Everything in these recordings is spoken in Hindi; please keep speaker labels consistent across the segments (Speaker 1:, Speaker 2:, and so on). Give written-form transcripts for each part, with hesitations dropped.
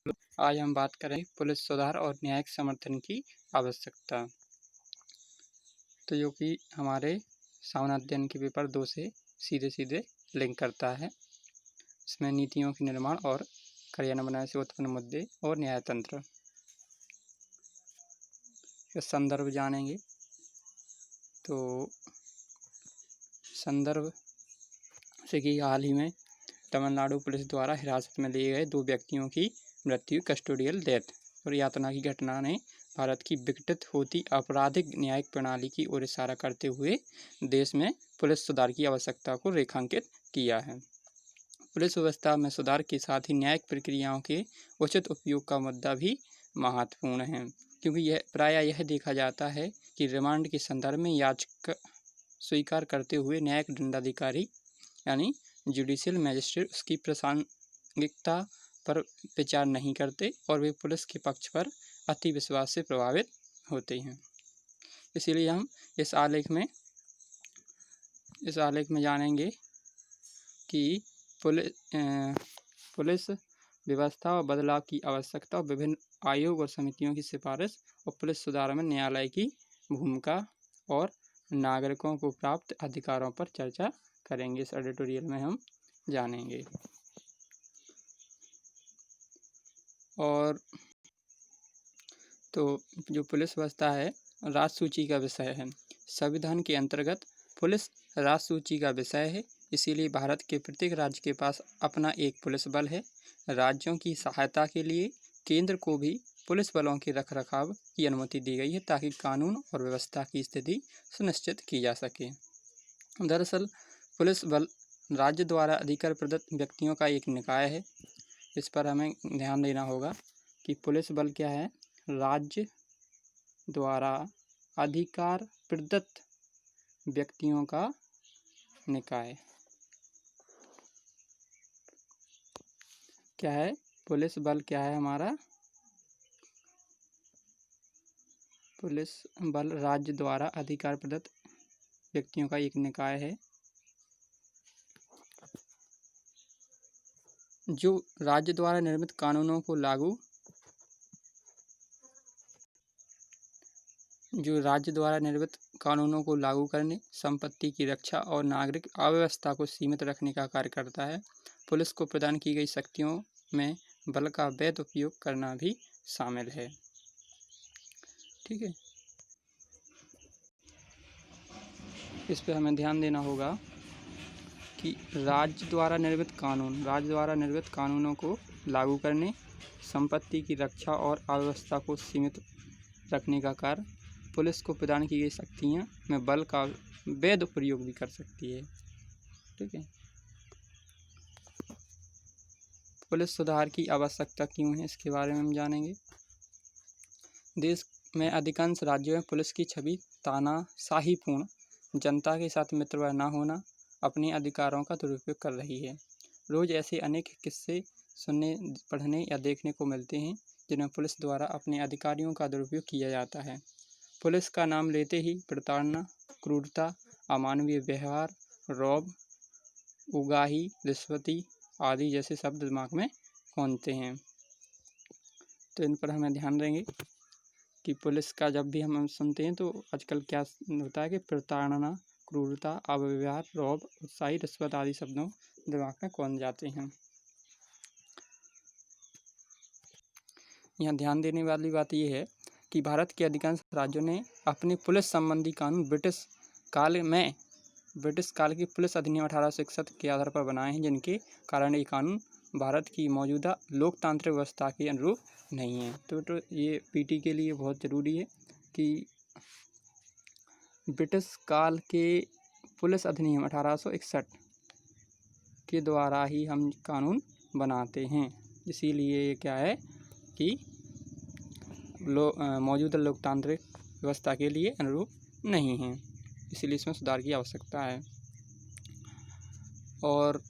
Speaker 1: आज हम बात करें पुलिस सुधार और न्यायिक समर्थन की आवश्यकता। तो जो कि हमारे सामान्य अध्ययन के पेपर 2 से सीधे लिंक करता है। इसमें नीतियों के निर्माण और कार्यान्वयन से उत्पन्न मुद्दे और न्यायतंत्र के संदर्भ जानेंगे। तो संदर्भ से कि हाल ही में तमिलनाडु पुलिस द्वारा हिरासत में लिए गए 2 व्यक्तियों की मृत्यु कस्टोडियल डेथ और यातना की घटना ने भारत की विकसित होती आपराधिक न्यायिक प्रणाली की ओर इशारा करते हुए देश में पुलिस सुधार की आवश्यकता को रेखांकित किया है। पुलिस व्यवस्था में सुधार के साथ ही न्यायिक प्रक्रियाओं के उचित उपयोग का मुद्दा भी महत्वपूर्ण है, क्योंकि यह देखा जाता है कि रिमांड के संदर्भ में याचिका स्वीकार करते हुए न्यायिक दंडाधिकारी यानी जुडिशियल मजिस्ट्रेट उसकी प्रासंगिकता पर विचार नहीं करते और वे पुलिस के पक्ष पर अति विश्वास से प्रभावित होते हैं। इसीलिए हम इस आलेख में जानेंगे कि पुलिस व्यवस्था और बदलाव की आवश्यकता और विभिन्न आयोग और समितियों की सिफारिश और पुलिस सुधार में न्यायालय की भूमिका और नागरिकों को प्राप्त अधिकारों पर चर्चा करेंगे। इस एडिटोरियल में हम जानेंगे। और तो जो पुलिस व्यवस्था है राज्य सूची का विषय है। संविधान के अंतर्गत पुलिस राज्य सूची का विषय है, इसीलिए भारत के प्रत्येक राज्य के पास अपना एक पुलिस बल है। राज्यों की सहायता के लिए केंद्र को भी पुलिस बलों के रखरखाव की अनुमति दी गई है ताकि कानून और व्यवस्था की स्थिति सुनिश्चित की जा सके। दरअसल पुलिस बल राज्य द्वारा अधिकार प्रदत्त व्यक्तियों का एक निकाय है। इस पर हमें ध्यान देना होगा कि पुलिस बल क्या है, राज्य द्वारा अधिकार प्रदत्त व्यक्तियों का निकाय। क्या है पुलिस बल? क्या है हमारा पुलिस बल राज्य द्वारा अधिकार प्रदत्त व्यक्तियों का एक निकाय है जो राज्य द्वारा निर्मित कानूनों को लागू करने, संपत्ति की रक्षा और नागरिक अव्यवस्था को सीमित रखने का कार्य करता है। पुलिस को प्रदान की गई शक्तियों में बल का वैध उपयोग करना भी शामिल है। ठीक है, इस पर हमें ध्यान देना होगा कि राज्य द्वारा निर्मित कानूनों को लागू करने, संपत्ति की रक्षा और अव्यवस्था को सीमित रखने का कार्य पुलिस को प्रदान की गई शक्तियाँ में बल का वैध प्रयोग भी कर सकती है। ठीक है, पुलिस सुधार की आवश्यकता क्यों है, इसके बारे में हम जानेंगे। देश में अधिकांश राज्यों में पुलिस की छवि तानाशाहीपूर्ण, जनता के साथ मित्रवत न होना, अपने अधिकारों का दुरुपयोग कर रही है। रोज ऐसे अनेक किस्से सुनने, पढ़ने या देखने को मिलते हैं जिनमें पुलिस द्वारा अपने अधिकारियों का दुरुपयोग किया जाता है। पुलिस का नाम लेते ही प्रताड़ना, क्रूरता, अमानवीय व्यवहार, रौब, उगाही, रिश्वती आदि जैसे शब्द दिमाग में कौंधते हैं। तो इन पर हमें ध्यान देंगे कि पुलिस का जब भी हम सुनते हैं तो आजकल क्या होता है कि प्रताड़ना, क्रूरता, अव्यवहार, रौब, उत्साही, रिश्वत आदि शब्दों दिमाग में कौंध जाते हैं। यहाँ ध्यान देने वाली बात यह है कि भारत के अधिकांश राज्यों ने अपने पुलिस संबंधी कानून ब्रिटिश काल के पुलिस अधिनियम 1861 के आधार पर बनाए हैं, जिनके कारण ये कानून भारत की मौजूदा लोकतांत्रिक व्यवस्था के अनुरूप नहीं है। तो ये पीटी के लिए बहुत ज़रूरी है कि ब्रिटिश काल के पुलिस अधिनियम 1861 के द्वारा ही हम कानून बनाते हैं। इसीलिए क्या है कि मौजूदा लोकतांत्रिक व्यवस्था के लिए अनुरूप नहीं है, इसलिए इसमें सुधार की आवश्यकता है। और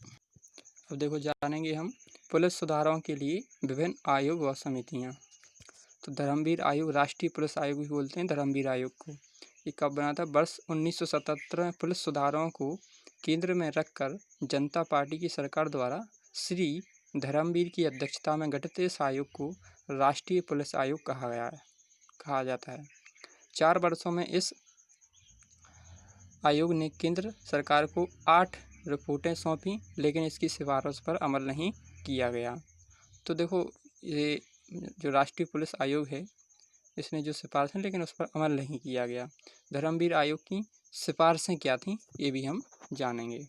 Speaker 1: अब देखो जानेंगे हम पुलिस सुधारों के लिए विभिन्न आयोग व समितियाँ। तो धर्मवीर आयोग, राष्ट्रीय पुलिस आयोग भी बोलते हैं धर्मवीर आयोग को। ये कब बना था? वर्ष 1977 में पुलिस सुधारों को केंद्र में रखकर जनता पार्टी की सरकार द्वारा श्री धर्मवीर की अध्यक्षता में गठित इस आयोग को राष्ट्रीय पुलिस आयोग कहा जाता है। 4 वर्षों में इस आयोग ने केंद्र सरकार को 8 रिपोर्टें सौंपी, लेकिन इसकी सिफारिश पर अमल नहीं किया गया। तो देखो, ये जो राष्ट्रीय पुलिस आयोग है, इसने जो सिफारिश है लेकिन उस पर अमल नहीं किया गया। धर्मवीर आयोग की सिफारिशें क्या थीं, ये भी हम जानेंगे।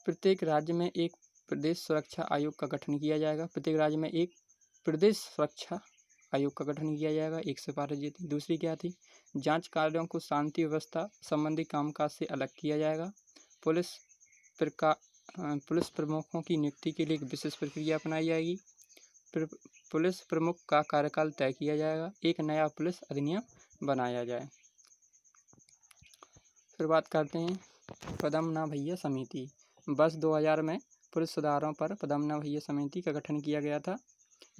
Speaker 1: प्रत्येक राज्य में एक प्रदेश सुरक्षा आयोग का गठन किया जाएगा। प्रत्येक राज्य में एक प्रदेश सुरक्षा आयोग का गठन किया जाएगा। एक सिफारिश ये थी। दूसरी क्या थी? जांच कार्यों को शांति व्यवस्था संबंधी कामकाज से अलग किया जाएगा। पुलिस प्रमुखों की नियुक्ति के लिए एक विशेष प्रक्रिया अपनाई जाएगी। पुलिस प्रमुख का कार्यकाल तय किया जाएगा। एक नया पुलिस अधिनियम बनाया जाए। फिर बात करते हैं पद्मनाभ भैया समिति। वर्ष 2000 में पुलिस सुधारों पर पद्मनाभ भैया समिति का गठन किया गया था।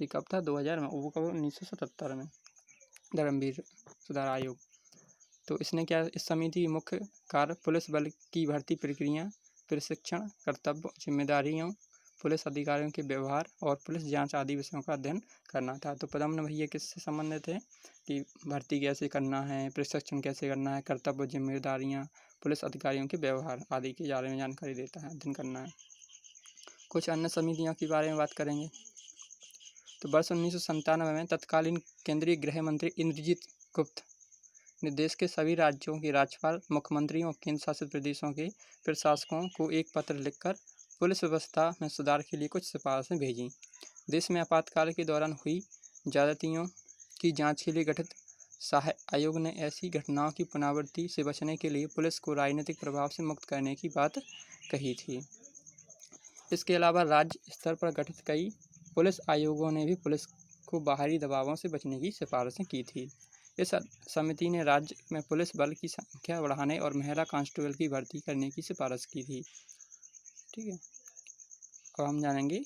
Speaker 1: ये कब था? 2000 में। वो कब? 1977 में। धर्मवीर सुधार आयोग। तो इसने क्या, इस समिति की मुख्य कार्य पुलिस बल की भर्ती प्रक्रिया, प्रशिक्षण, कर्तव्य, जिम्मेदारियों, पुलिस अधिकारियों के व्यवहार और पुलिस जांच आदि विषयों का अध्ययन करना था। तो पद्मनाभ भैया किससे संबंधित है कि भर्ती कैसे करना है, प्रशिक्षण कैसे करना है, कर्तव्य, जिम्मेदारियां, पुलिस अधिकारियों के व्यवहार आदि के बारे में जानकारी देता है, अध्ययन करना है। कुछ अन्य समितियों के बारे में बात करेंगे। तो वर्ष 1997 में तत्कालीन केंद्रीय गृह मंत्री इंद्रजीत गुप्त ने देश के सभी राज्यों के राज्यपाल, मुख्यमंत्रियों और केंद्र शासित प्रदेशों के प्रशासकों को एक पत्र लिखकर पुलिस व्यवस्था में सुधार के लिए कुछ सिफारिशें भेजीं। देश में आपातकाल के दौरान हुई ज्यादतियों की जांच के लिए गठित सहायक आयोग ने ऐसी घटनाओं की पुनरावृत्ति से बचने के लिए पुलिस को राजनीतिक प्रभाव से मुक्त करने की बात कही थी। इसके अलावा राज्य स्तर पर गठित कई पुलिस आयोगों ने भी पुलिस को बाहरी दबावों से बचने की सिफारिशें की थी। इस समिति ने राज्य में पुलिस बल की संख्या बढ़ाने और महिला कांस्टेबल की भर्ती करने की सिफारिश की थी। ठीक है, अब हम जानेंगे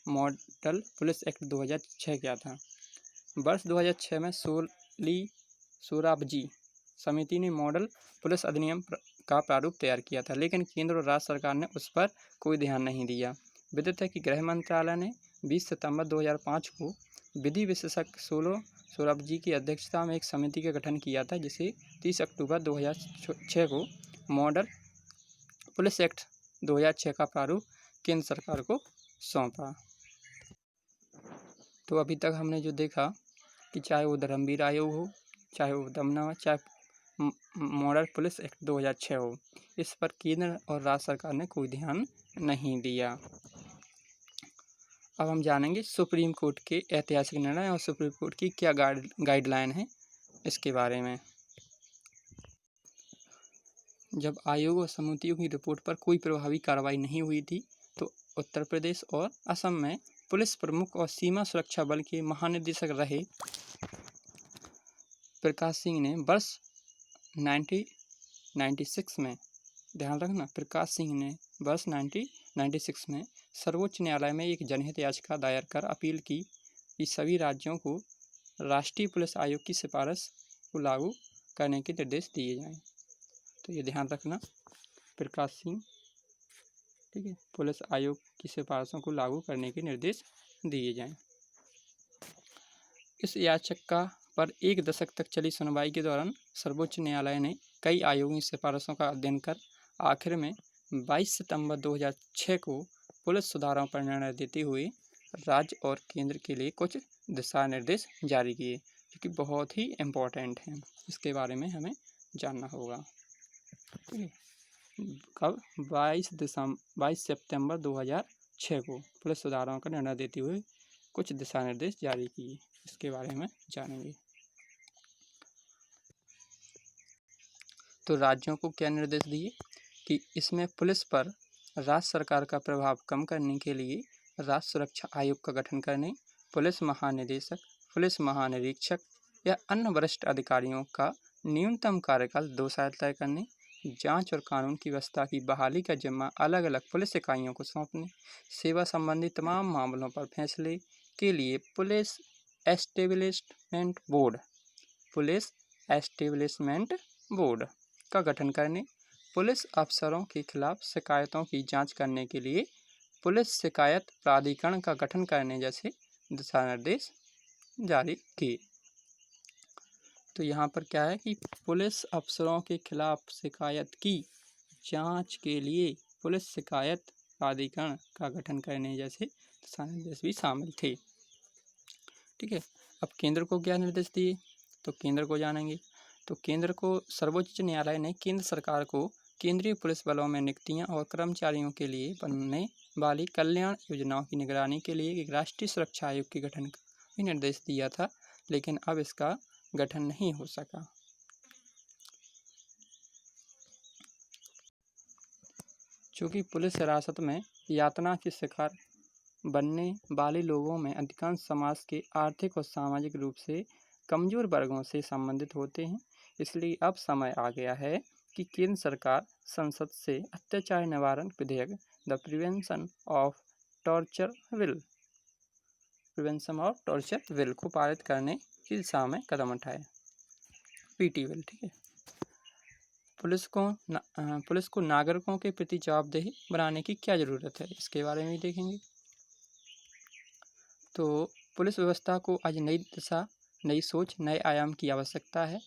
Speaker 1: मॉडल पुलिस एक्ट 2006 क्या था। वर्ष 2006 में सोराबजी समिति ने मॉडल पुलिस अधिनियम का प्रारूप तैयार किया था, लेकिन केंद्र और राज्य सरकार ने उस पर कोई ध्यान नहीं दिया। विदित है कि गृह मंत्रालय ने 20 सितंबर 2005 को विधि विशेषज्ञ सोराबजी की अध्यक्षता में एक समिति का गठन किया था, जिसे 30 अक्टूबर 2006 को मॉडल पुलिस एक्ट 2006 का प्रारूप केंद्र सरकार को सौंपा। तो अभी तक हमने जो देखा कि चाहे वो धर्मवीर आयोग हो, चाहे वो दमना, चाहे मॉडल पुलिस एक्ट 2006 हो, इस पर केंद्र और राज्य सरकार ने कोई ध्यान नहीं दिया। अब हम जानेंगे सुप्रीम कोर्ट के ऐतिहासिक निर्णय और सुप्रीम कोर्ट की क्या गाइडलाइन है इसके बारे में। जब आयोग और समितियों की रिपोर्ट पर कोई प्रभावी कार्रवाई नहीं हुई थी, तो उत्तर प्रदेश और असम में पुलिस प्रमुख और सीमा सुरक्षा बल के महानिदेशक रहे प्रकाश सिंह ने वर्ष 1996 में, ध्यान रखना, प्रकाश सिंह ने वर्ष 1996 में सर्वोच्च न्यायालय में एक जनहित याचिका दायर कर अपील की कि सभी राज्यों को राष्ट्रीय पुलिस आयोग की सिफारिश को लागू करने के निर्देश दिए जाएं। तो ये ध्यान रखना, प्रकाश सिंह, ठीक है, पुलिस आयोग की सिफारिशों को लागू करने के निर्देश दिए जाएं। इस याचिका पर 1 दशक तक चली सुनवाई के दौरान सर्वोच्च न्यायालय ने कई आयोगों की सिफारिशों का अध्ययन कर आखिर में 22 सितंबर 2006 को पुलिस सुधारों पर निर्णय देते हुए राज्य और केंद्र के लिए कुछ दिशा निर्देश जारी किए, जो कि बहुत ही इम्पोर्टेंट हैं। इसके बारे में हमें जानना होगा। कब? 22 सितंबर 2006 को पुलिस सुधारों का निर्णय देते हुए कुछ दिशा निर्देश जारी किए, इसके बारे में जानेंगे। तो राज्यों को क्या निर्देश दिए कि इसमें पुलिस पर राज्य सरकार का प्रभाव कम करने के लिए राज्य सुरक्षा आयोग का गठन करने, पुलिस महानिदेशक, पुलिस महानिरीक्षक या अन्य वरिष्ठ अधिकारियों का न्यूनतम कार्यकाल 2 साल तय करने, जांच और कानून की व्यवस्था की बहाली का जिम्मा अलग अलग पुलिस इकाइयों को सौंपने, सेवा संबंधी तमाम मामलों पर फैसले के लिए पुलिस एस्टेब्लिशमेंट बोर्ड का गठन करने, पुलिस अफसरों के खिलाफ शिकायतों की जांच करने के लिए पुलिस शिकायत प्राधिकरण का गठन करने जैसे दिशा निर्देश जारी किए। तो यहाँ पर क्या है कि पुलिस अफसरों के खिलाफ शिकायत की जांच के लिए पुलिस शिकायत प्राधिकरण का गठन करने जैसे दिशा निर्देश भी शामिल थे। ठीक है, अब केंद्र को क्या निर्देश दिए, तो केंद्र को जानेंगे। तो केंद्र को सर्वोच्च न्यायालय ने केंद्र सरकार को केंद्रीय पुलिस बलों में नियुक्तियां और कर्मचारियों के लिए बनने वाली कल्याण योजनाओं की निगरानी के लिए एक राष्ट्रीय सुरक्षा आयोग के गठन का भी निर्देश दिया था, लेकिन अब इसका गठन नहीं हो सका। चूँकि पुलिस हिरासत में यातना के शिकार बनने वाले लोगों में अधिकांश समाज के आर्थिक और सामाजिक रूप से कमजोर वर्गों से संबंधित होते हैं, इसलिए अब समय आ गया है कि केंद्र सरकार संसद से अत्याचार निवारण विधेयक the prevention of torture bill को पारित करने की दिशा में कदम उठाए। पीटी बिल, ठीक है। पुलिस को नागरिकों के प्रति जवाबदेही बनाने की क्या ज़रूरत है, इसके बारे में भी देखेंगे। तो पुलिस व्यवस्था को आज नई दिशा, नई सोच, नए आयाम की आवश्यकता है।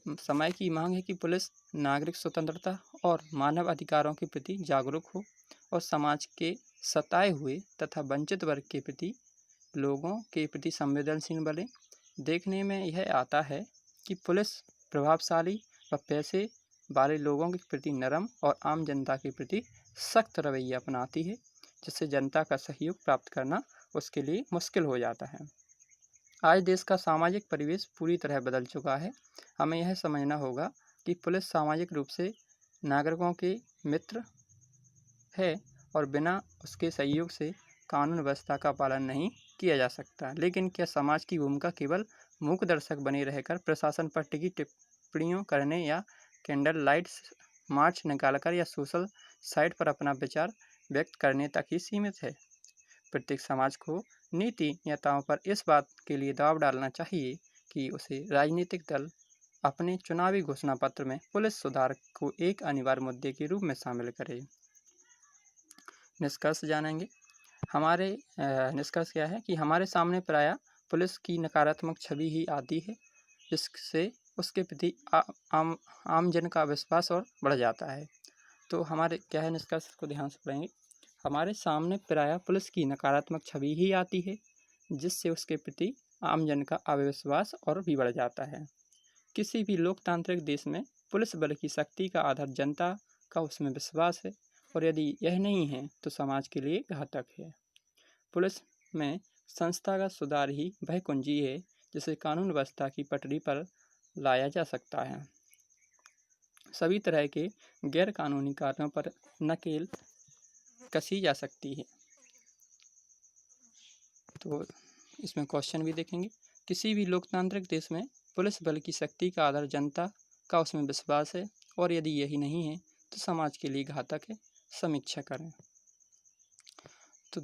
Speaker 1: समय की मांग है कि पुलिस नागरिक स्वतंत्रता और मानव अधिकारों के प्रति जागरूक हो और समाज के सताए हुए तथा वंचित वर्ग के प्रति, लोगों के प्रति संवेदनशील बने। देखने में यह आता है कि पुलिस प्रभावशाली व पैसे वाले लोगों के प्रति नरम और आम जनता के प्रति सख्त रवैया अपनाती है, जिससे जनता का सहयोग प्राप्त करना उसके लिए मुश्किल हो जाता है। आज देश का सामाजिक परिवेश पूरी तरह बदल चुका है। हमें यह समझना होगा कि पुलिस सामाजिक रूप से नागरिकों के मित्र है और बिना उसके सहयोग से कानून व्यवस्था का पालन नहीं किया जा सकता। लेकिन क्या समाज की भूमिका केवल मूक दर्शक बने रहकर प्रशासन पर टिकी टिप्पणियों करने या कैंडल लाइट मार्च निकालकर या सोशल साइट पर अपना विचार व्यक्त करने तक ही सीमित है? प्रत्येक समाज को नीति नेताओं पर इस बात के लिए दबाव डालना चाहिए कि उसे राजनीतिक दल अपने चुनावी घोषणा पत्र में पुलिस सुधार को एक अनिवार्य मुद्दे के रूप में शामिल करे। निष्कर्ष जानेंगे। हमारे निष्कर्ष क्या है कि हमारे सामने प्रायः पुलिस की नकारात्मक छवि ही आती है, जिससे उसके प्रति आम जन का विश्वास और बढ़ जाता है। तो हमारे क्या है निष्कर्ष को ध्यान से पढ़ेंगे। हमारे सामने प्रायः पुलिस की नकारात्मक छवि ही आती है, जिससे उसके प्रति आम जन का अविश्वास और भी बढ़ जाता है। किसी भी लोकतांत्रिक देश में पुलिस बल की शक्ति का आधार जनता का उसमें विश्वास है, और यदि यह नहीं है तो समाज के लिए घातक है। पुलिस में संस्थागत सुधार ही वह कुंजी है जिसे कानून व्यवस्था की पटरी पर लाया जा सकता है। सभी तरह के गैर कानूनी कार्यों पर नकेल कसी जा सकती है। तो इसमें क्वेश्चन भी देखेंगे। किसी भी लोकतांत्रिक देश में पुलिस बल की शक्ति का आधार जनता का उसमें विश्वास है, और यदि यही नहीं है तो समाज के लिए घातक है। समीक्षा करें। तो